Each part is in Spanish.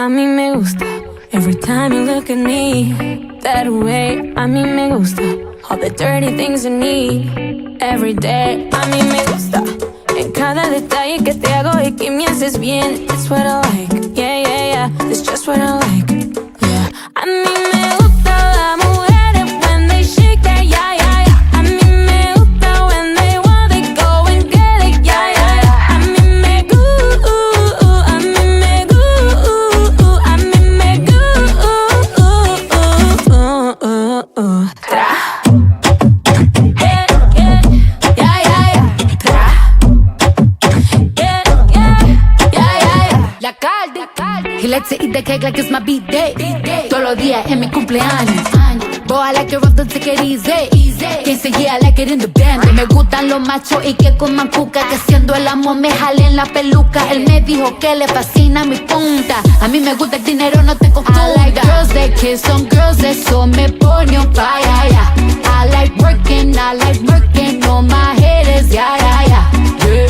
a mí me gusta. Every time you look at me that way, a mí me gusta. All the dirty things you need every day, a mí me gusta. En cada detalle que te hago y que me haces bien, it's what I like, yeah, yeah, yeah. It's just what I like, yeah. A mí me gusta las mujeres when they shake that, yeah, yeah, yeah. A mí me gusta when they want they go and get it, yeah, yeah, yeah. A mí me gusta, a mí me gusta, a mí me gusta, tra. La Cardi. He likes to eat the cake like it's my B-day. Todos los días en mi cumpleaños. Boy, I like it rough, don't take it easy. Quien se I like it in the band. Me gustan los machos y que coman cuca. Que haciendo el amor me jalen la peluca. Él me dijo que le fascina mi punta. A mí me gusta el dinero, no te confundas. I like girls that kiss on girls, eso me pone on fire, yeah. I like working on my haters, yeah, yeah, yeah.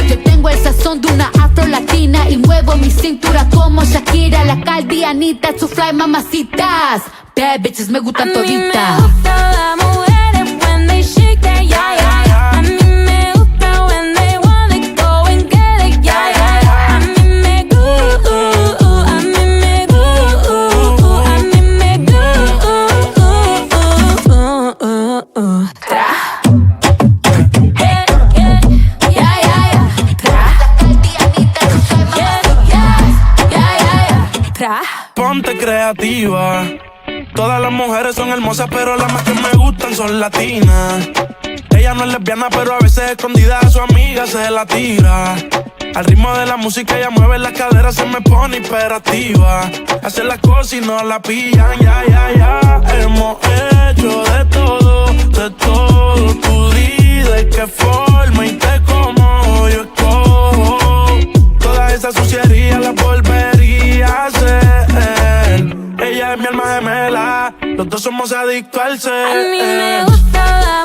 Yo tengo el sazón de una afro-latina y muevo mi cintura como Shakira. La Cardi, Anitta, su fly mamacitas. Bad bitches me gustan toditas. A mí me gusta las mujeres when they shake that, yeah, yeah, yeah. A mí me gusta when they want it, go and get it, yeah, yeah, yeah. A mí me gusta, a mí me gusta, a mí me gusta, tra. Ponte creativa. Todas las mujeres son hermosas, pero las más que me gustan son latinas. Ella no es lesbiana, pero a veces escondida a su amiga se la tira. Al ritmo de la música ella mueve las caderas, se me pone hiperactiva. Hace las cosas y no la pillan, ya, ya, ya. Hemos hecho de todo, de todo. Tú di de qué forma y te como yo escojo. Toda esa suciería la volvería a hacer. Ella es mi alma gemela, los dos somos adictos al ser. A mí me gusta la